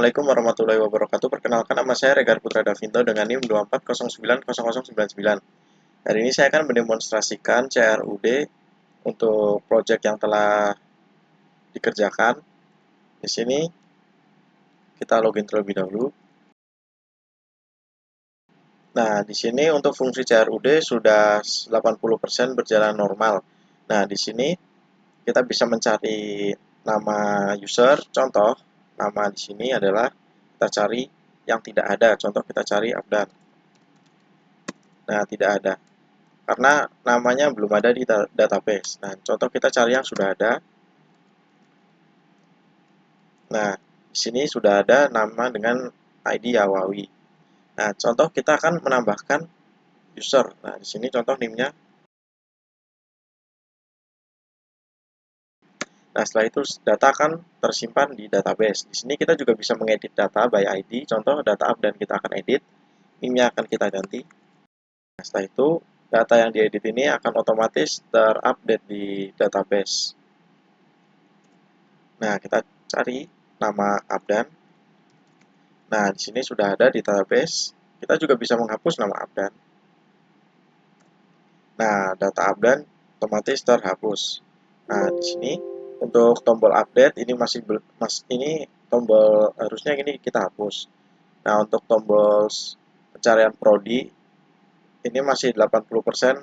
Assalamualaikum warahmatullahi wabarakatuh. Perkenalkan, nama saya Regar Putra Davinto dengan NIM 240900099. Hari ini saya akan mendemonstrasikan CRUD untuk proyek yang telah dikerjakan. Di sini kita login terlebih dahulu. Nah, di sini untuk fungsi CRUD sudah 80% berjalan normal. Nah, di sini kita bisa mencari nama user. Contoh, nama di sini adalah kita cari yang tidak ada. Contoh, kita cari Abdan. Nah, tidak ada. Karena namanya belum ada di database. Nah, contoh kita cari yang sudah ada. Nah, di sini sudah ada nama dengan ID Yawawi. Nah, contoh kita akan menambahkan user. Nah, di sini contoh NIM-nya. Nah, setelah itu data akan tersimpan di database. Di sini kita juga bisa mengedit data by ID. Contoh data up dan kita akan edit. NIM-nya akan kita ganti. Nah, setelah itu data yang diedit ini akan otomatis terupdate di database. Nah, kita cari nama Abdan. Nah, di sini sudah ada di database. Kita juga bisa menghapus nama Abdan. Nah, data Abdan otomatis terhapus. Nah, di sini untuk tombol update ini ini tombol harusnya ini kita hapus. Nah, untuk tombol pencarian prodi ini masih 80%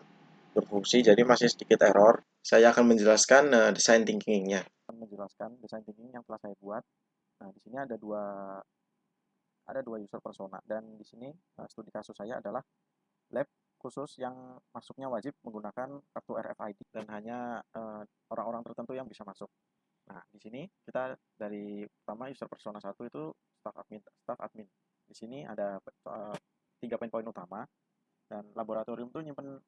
berfungsi, jadi masih sedikit error. Saya akan menjelaskan design thinking-nya. Menjelaskan design thinking yang telah saya buat. Nah, di sini ada dua user persona dan di sini studi kasus saya adalah lab khusus yang masuknya wajib menggunakan kartu RFID dan hanya orang-orang tertentu yang bisa masuk. Nah, di sini kita dari pertama user persona 1 itu staff admin. Di sini ada 3 poin utama dan laboratorium itu nyimpen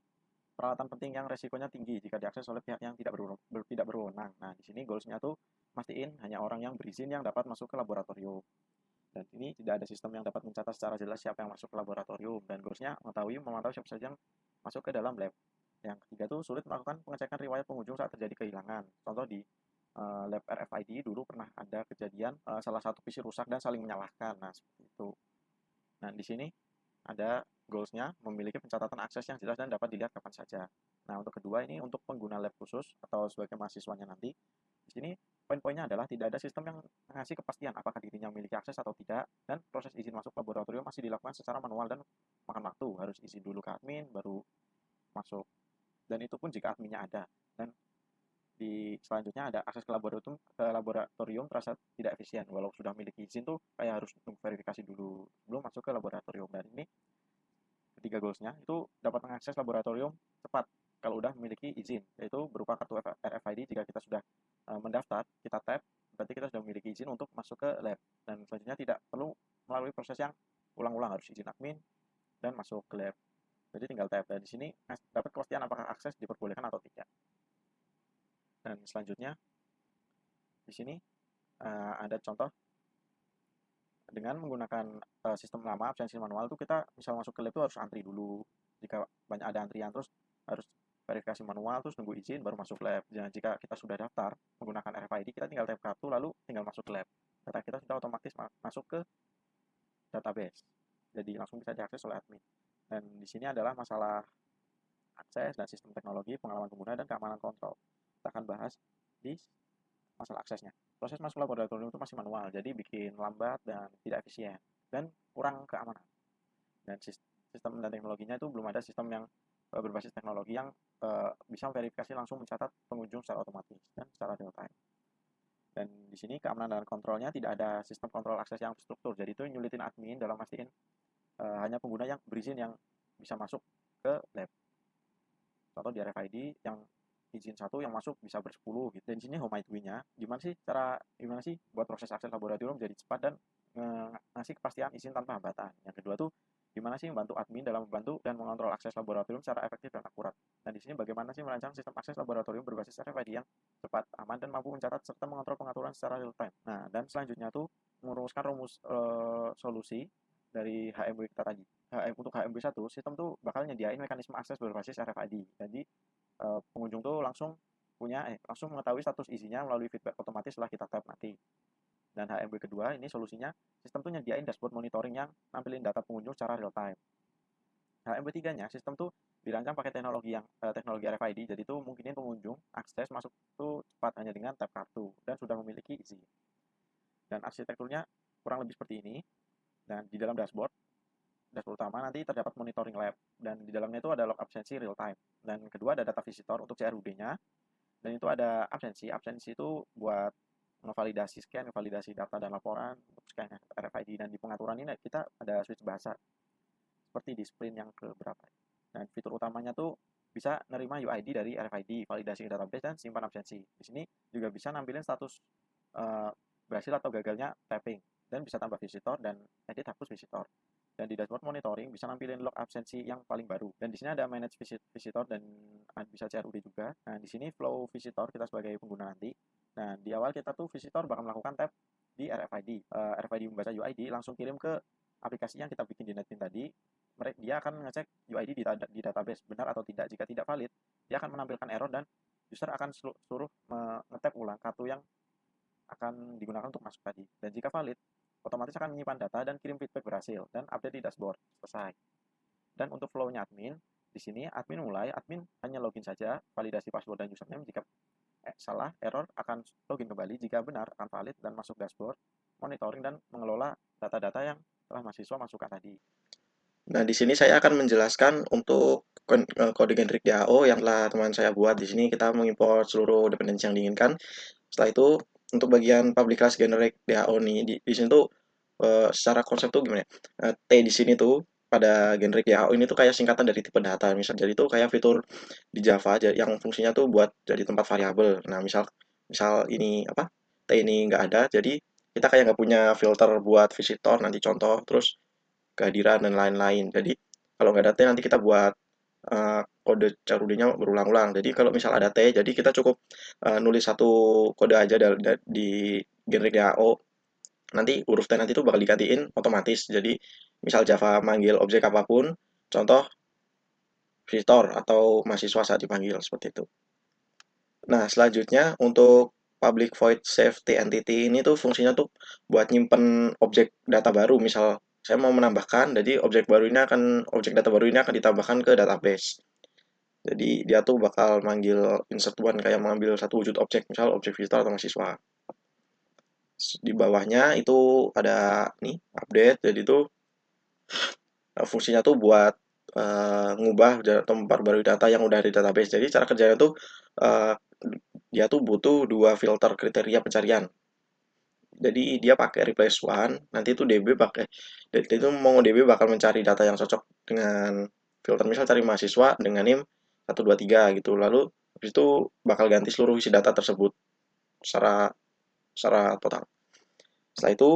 peralatan penting yang resikonya tinggi jika diakses oleh pihak yang tidak berwenang. Nah, di sini goalsnya tuh mastiin hanya orang yang berizin yang dapat masuk ke laboratorium. Dan ini tidak ada sistem yang dapat mencatat secara jelas siapa yang masuk ke laboratorium dan goalsnya mengetahui memantau siapa saja yang masuk ke dalam lab. Yang ketiga itu sulit melakukan pengecekan riwayat pengunjung saat terjadi kehilangan. Contoh di lab RFID dulu pernah ada kejadian salah satu PC rusak dan saling menyalahkan. Nah, seperti itu. Nah, di sini ada goalsnya memiliki pencatatan akses yang jelas dan dapat dilihat kapan saja. Nah, untuk kedua ini untuk pengguna lab khusus atau sebagai mahasiswanya nanti. Di sini poin-poinnya adalah tidak ada sistem yang mengasih kepastian apakah dirinya memiliki akses atau tidak dan proses izin masuk laboratorium masih dilakukan secara manual dan makan waktu. Harus izin dulu ke admin baru masuk. Dan itu pun jika adminnya ada. Dan di selanjutnya ada akses ke laboratorium terasa tidak efisien. Walau sudah memiliki izin tuh kayak harus verifikasi dulu sebelum masuk ke laboratorium. Dan ini ketiga goalsnya itu dapat mengakses laboratorium cepat kalau udah memiliki izin, yaitu berupa kartu RFID. Jika kita sudah mendaftar, kita tap, berarti kita sudah memiliki izin untuk masuk ke lab. Dan selanjutnya tidak perlu melalui proses yang ulang-ulang, harus izin admin dan masuk ke lab. Jadi tinggal tap. Dan di sini dapat kepastian apakah akses diperbolehkan atau tidak. Dan selanjutnya di sini ada contoh dengan menggunakan sistem lama absensi manual itu kita misal masuk ke lab itu harus antri dulu. Jika banyak ada antrian terus harus verifikasi manual terus nunggu izin baru masuk lab. Dan jika kita sudah daftar menggunakan RFID kita tinggal tap kartu lalu tinggal masuk ke lab. Data kita sudah otomatis masuk ke database. Jadi langsung bisa diakses oleh admin. Dan di sini adalah masalah akses dan sistem teknologi, pengalaman pengguna dan keamanan kontrol. Kita akan bahas di masalah aksesnya. Proses masuk laboratorium itu masih manual, jadi bikin lambat dan tidak efisien dan kurang keamanan. Dan sistem dan teknologinya itu belum ada sistem yang berbasis teknologi yang bisa verifikasi langsung mencatat pengunjung secara otomatis dan secara real time. Dan di sini keamanan dan kontrolnya tidak ada sistem kontrol akses yang struktur. Jadi itu nyulitin admin dalam mastiin hanya pengguna yang berizin yang bisa masuk ke lab. Contoh di RFID yang izin satu yang masuk bisa bersepuluh gitu. Dan di sini home ID-nya gimana sih buat proses akses laboratorium jadi cepat dan ngasih kepastian izin tanpa hambatan. Yang kedua tuh gimana sih membantu admin dalam membantu dan mengontrol akses laboratorium secara efektif dan akurat. Dan di sini bagaimana sih merancang sistem akses laboratorium berbasis RFID yang cepat, aman dan mampu mencatat serta mengontrol pengaturan secara real time. Nah, dan selanjutnya tuh merumuskan rumus solusi dari HMW kita tadi. Untuk HMW 1, sistem tuh bakal nyediain mekanisme akses berbasis RFID. Jadi pengunjung tuh langsung mengetahui status isinya melalui feedback otomatis setelah kita tap nanti. Dan HMW kedua ini solusinya sistem tuh nyediain dashboard monitoring yang nampilin data pengunjung secara real time. HMW 3-nya sistem tuh dirancang pakai teknologi RFID, jadi tuh mungkinin pengunjung akses masuk tuh cepat hanya dengan tap kartu dan sudah memiliki izin. Dan arsitekturnya kurang lebih seperti ini. Dan di dalam dashboard utama nanti terdapat monitoring lab, dan di dalamnya itu ada log absensi real time. Dan kedua ada data visitor untuk CRUD-nya, dan itu ada absensi itu buat ngevalidasi scan, ngevalidasi data dan laporan untuk scan RFID. Dan di pengaturan ini kita ada switch bahasa seperti di sprint yang ke berapa. Dan fitur utamanya tuh bisa nerima UID dari RFID, validasi ke database, dan simpan absensi. Di sini juga bisa nampilin status berhasil atau gagalnya tapping, dan bisa tambah visitor dan edit hapus visitor. Dan di dashboard monitoring bisa nampilin log absensi yang paling baru. Dan di sini ada manage visitor dan bisa CRUD juga. Nah, di sini flow visitor kita sebagai pengguna nanti. Nah, di awal kita tuh visitor bakal melakukan tap di RFID. RFID membaca UID langsung kirim ke aplikasi yang kita bikin di NetBeans tadi. Dia akan ngecek UID di database benar atau tidak. Jika tidak valid, dia akan menampilkan error dan user akan suruh ngetap ulang kartu yang akan digunakan untuk masuk tadi. Dan jika valid, otomatis akan menyimpan data dan kirim feedback berhasil dan update di dashboard. Selesai. Dan untuk flow-nya admin, di sini admin hanya login saja, validasi password dan username. Jika salah, error, akan login kembali. Jika benar, akan valid dan masuk dashboard, monitoring dan mengelola data-data yang telah mahasiswa masukkan tadi. Nah, di sini saya akan menjelaskan untuk kode generic DAO yang telah teman saya buat. Di sini kita mengimport seluruh dependensi yang diinginkan. Setelah itu, untuk bagian public class generic DAO nih, di sini tuh secara konsep tuh gimana ya? T di sini tuh pada generic DAO ini tuh kayak singkatan dari tipe data. Misal jadi tuh kayak fitur di Java yang fungsinya tuh buat jadi tempat variabel. Nah, misal misal ini apa? T ini nggak ada, jadi kita kayak nggak punya filter buat visitor nanti contoh, terus kehadiran dan lain-lain. Jadi kalau nggak ada T nanti kita buat kode CRUD-nya berulang-ulang. Jadi kalau misal ada T, jadi kita cukup nulis satu kode aja di generic DAO. Nanti huruf T nanti itu bakal digantiin otomatis. Jadi misal Java manggil objek apapun, contoh visitor atau mahasiswa saat dipanggil seperti itu. Nah, selanjutnya untuk public void safety entity ini tuh fungsinya tuh buat nyimpen objek data baru. Misal saya mau menambahkan, jadi objek data baru ini akan ditambahkan ke database. Jadi dia tuh bakal manggil insert one kayak mengambil satu wujud objek, misal objek visitor atau mahasiswa. Di bawahnya itu ada nih update, jadi tuh fungsinya tuh buat ngubah atau memperbarui data yang udah di database. Jadi cara kerjanya tuh uh, dia tuh butuh dua filter kriteria pencarian. Jadi dia pakai replace one, nanti itu DB pakai, itu MongoDB bakal mencari data yang cocok dengan filter, misal cari mahasiswa dengan NIM 123 gitu. Lalu habis itu bakal ganti seluruh isi data tersebut secara secara total. Setelah itu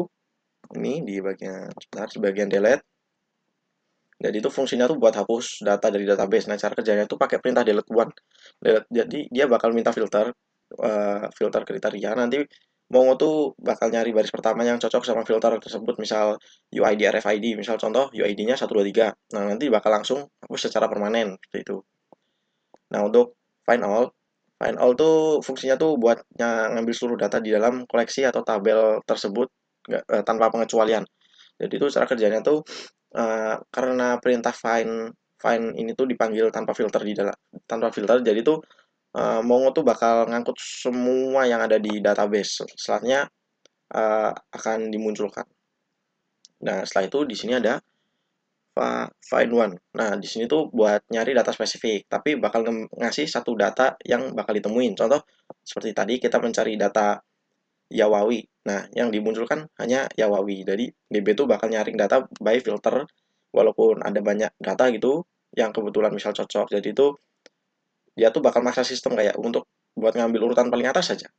ini di bagian delete. Jadi itu fungsinya tuh buat hapus data dari database. Nah, cara kerjanya tuh pakai perintah delete one. Jadi dia bakal minta filter kriteria. Nanti Mongo tuh bakal nyari baris pertama yang cocok sama filter tersebut. Misal UID RFID, misal contoh UID-nya 123. Nah, nanti bakal langsung hapus secara permanen seperti itu. Nah, untuk find all tuh fungsinya tuh buat ngambil seluruh data di dalam koleksi atau tabel tersebut tanpa pengecualian. Jadi itu cara kerjanya tuh karena perintah find ini tuh dipanggil tanpa filter, jadi tuh Mongo tuh bakal ngangkut semua yang ada di database. Setelahnya akan dimunculkan. Nah, setelah itu di sini ada find one. Nah, di sini tuh buat nyari data spesifik, tapi bakal ngasih satu data yang bakal ditemuin. Contoh seperti tadi kita mencari data Yawawi. Nah, yang dimunculkan hanya Yawawi. Jadi DB itu bakal nyaring data by filter walaupun ada banyak data gitu yang kebetulan misal cocok. Jadi itu dia tuh bakal maksa sistem kayak untuk buat ngambil urutan paling atas saja.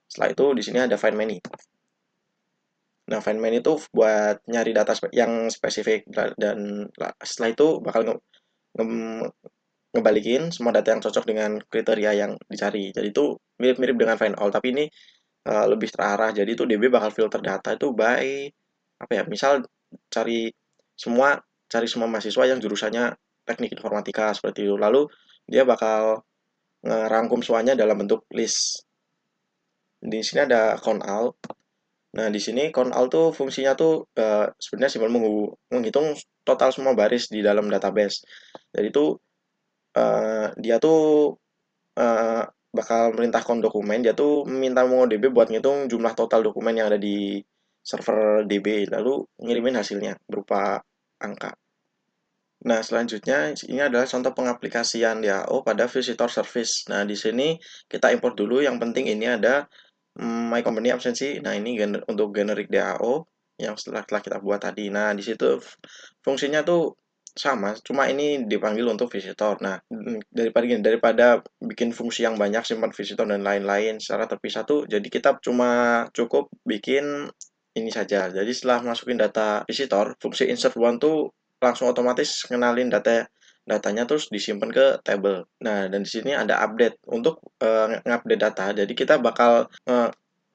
Setelah itu di sini ada find many. Nah, find many itu buat nyari data yang spesifik dan setelah itu bakal ngebalikin semua data yang cocok dengan kriteria yang dicari. Jadi itu mirip-mirip dengan find all, tapi ini lebih terarah. Jadi itu DB bakal filter data itu by apa ya? Misal cari semua cari semua mahasiswa yang jurusannya teknik informatika seperti itu. Lalu dia bakal ngerangkum semuanya dalam bentuk list. Di sini ada count. Nah, di sini count tuh fungsinya tuh sebenarnya simpel menghitung total semua baris di dalam database. Jadi itu dia tuh eh, bakal merintahkan dokumen, dia tuh meminta MongoDB buat ngitung jumlah total dokumen yang ada di server DB, lalu ngirimin hasilnya berupa angka. Nah, selanjutnya ini adalah contoh pengaplikasian DAO pada visitor service. Nah, di sini kita import dulu. Yang penting ini ada My Company Absensi. Nah, ini untuk generic DAO yang setelah kita buat tadi. Nah, di situ fungsinya tuh sama, cuma ini dipanggil untuk visitor. Nah, daripada bikin fungsi yang banyak, simpan visitor dan lain-lain secara terpisah tuh, jadi kita cuma cukup bikin ini saja. Jadi setelah masukin data visitor, fungsi insert one tuh langsung otomatis kenalin datanya terus disimpan ke table. Nah, dan di sini ada update untuk ngupdate data. Jadi kita bakal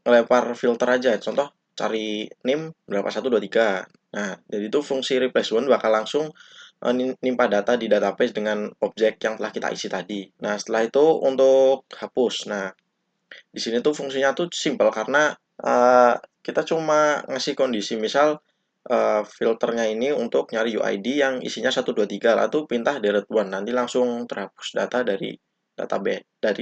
ngelempar filter aja. Contoh cari name berapa 1 2 3. Nah, jadi itu fungsi replace one bakal langsung nimpa data di database dengan objek yang telah kita isi tadi. Nah, setelah itu untuk hapus. Nah, di sini tuh fungsinya tuh simple karena uh, kita cuma ngasih kondisi, misal filternya ini untuk nyari UID yang isinya 1 2 3, lalu pindah deret one, nanti langsung terhapus data dari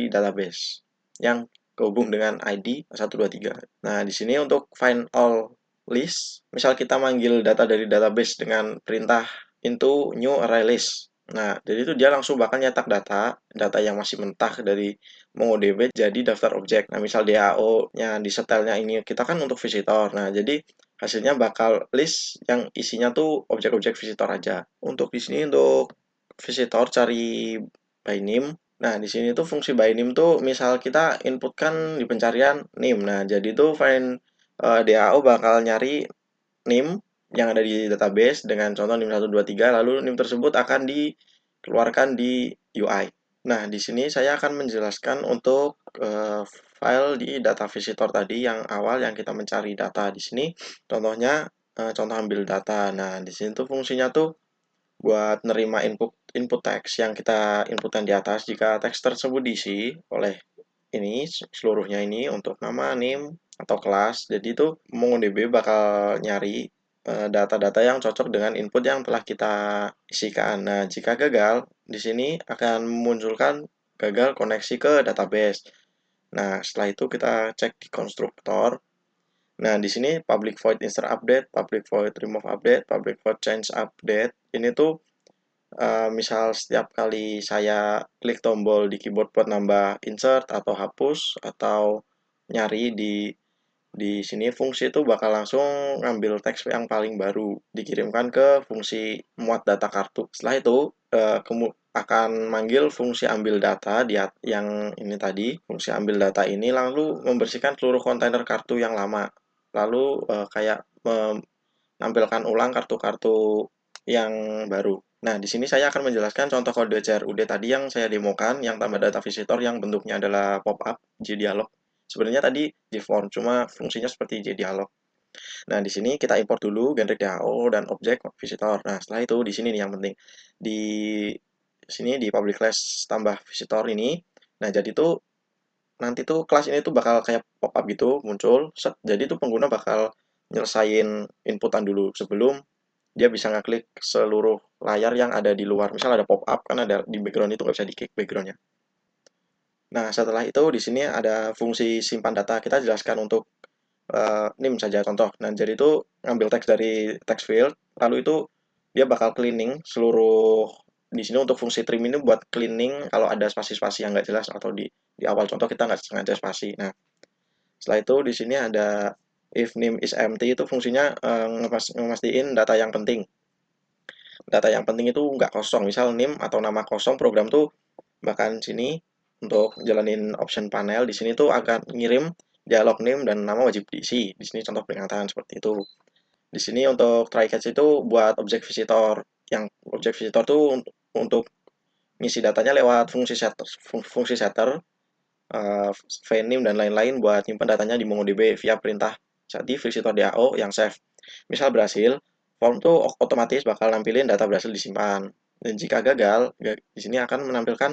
database yang kehubung dengan ID 1 2 3. Nah, di sini untuk find all list, misal kita manggil data dari database dengan perintah into new array list. Nah, jadi itu dia langsung bakal nyetak data yang masih mentah dari MongoDB jadi daftar objek. Nah, misal DAO-nya di setelnya ini kita kan untuk visitor. Nah, jadi hasilnya bakal list yang isinya tuh objek-objek visitor aja. Untuk di sini untuk visitor cari by name. Nah, di sini tuh fungsi by name tuh misal kita inputkan di pencarian name. Nah, jadi tuh find DAO bakal nyari name yang ada di database dengan contoh NIM 1 2 3, lalu NIM tersebut akan dikeluarkan di UI. Nah, di sini saya akan menjelaskan untuk file di data visitor tadi yang awal yang kita mencari data di sini. Contohnya contoh ambil data. Nah, di sini tuh fungsinya tuh buat nerima input input teks yang kita inputkan di atas. Jika teks tersebut diisi oleh ini seluruhnya ini untuk nama, name, atau kelas. Jadi itu MongoDB bakal nyari data-data yang cocok dengan input yang telah kita isikan. Nah, jika gagal, di sini akan memunculkan gagal koneksi ke database. Nah, setelah itu kita cek di konstruktor. Nah, di sini public void insert update, public void remove update, public void change update. Ini tuh misal setiap kali saya klik tombol di keyboard buat nambah insert atau hapus atau nyari di sini, fungsi itu bakal langsung ngambil teks yang paling baru dikirimkan ke fungsi muat data kartu. Setelah itu akan manggil fungsi ambil data yang ini tadi. Fungsi ambil data ini lalu membersihkan seluruh kontainer kartu yang lama. Lalu kayak menampilkan ulang kartu-kartu yang baru. Nah, di sini saya akan menjelaskan contoh kode CRUD tadi yang saya demokan, yang tambah data visitor yang bentuknya adalah pop-up, JDialog. Sebenarnya tadi JForm, cuma fungsinya seperti JDialog. Nah, di sini kita import dulu generic DAO dan objek visitor. Nah, setelah itu di sini nih yang penting. Di sini di public class tambah visitor ini. Nah, jadi tuh nanti tuh kelas ini tuh bakal kayak pop-up gitu muncul. Jadi tuh pengguna bakal nyelesain inputan dulu sebelum dia bisa ngeklik seluruh layar yang ada di luar. Misal ada pop-up kan ada di background itu nggak bisa di-klik backgroundnya. Nah, setelah itu di sini ada fungsi simpan data. Kita jelaskan untuk NIM saja contoh. Nah, jadi itu ngambil teks dari text field, lalu itu dia bakal cleaning seluruh di sini untuk fungsi trim ini buat cleaning kalau ada spasi-spasi yang nggak jelas atau di awal contoh kita nggak sengaja spasi. Nah, setelah itu di sini ada if name is empty, itu fungsinya ngemastiin data yang penting. Data yang penting itu nggak kosong. Misal name atau nama kosong, program tuh bahkan sini untuk jalanin option panel di sini tuh akan ngirim dialog name dan nama wajib diisi. Di sini contoh peringatan seperti itu. Di sini untuk try catch itu buat objek visitor. Yang objek visitor tuh untuk ngisi datanya lewat fungsi setter, name dan lain-lain buat nyimpan datanya di MongoDB via perintah jadi visitor DAO yang save. Misal berhasil, form tuh otomatis bakal nampilin data berhasil disimpan. Dan jika gagal, di sini akan menampilkan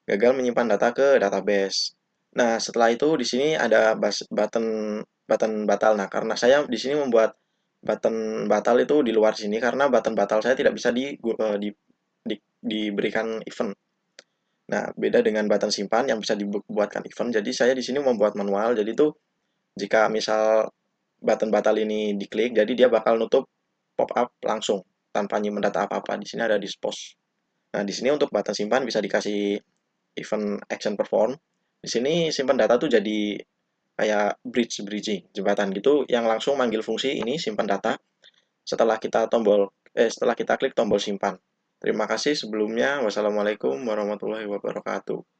gagal menyimpan data ke database. Nah, setelah itu di sini ada button button batal. Nah, karena saya di sini membuat button batal itu di luar sini karena button batal saya tidak bisa diberikan event. Nah, beda dengan button simpan yang bisa dibuatkan event. Jadi saya di sini membuat manual. Jadi itu jika misal button batal ini diklik, jadi dia bakal nutup pop up langsung tanpa nyimpen data apa-apa. Di sini ada dispose. Nah, di sini untuk button simpan bisa dikasih event action perform. Di sini simpan data tuh jadi kayak bridging, jembatan gitu yang langsung manggil fungsi ini simpan data setelah kita klik tombol simpan. Terima kasih sebelumnya. Wassalamualaikum warahmatullahi wabarakatuh.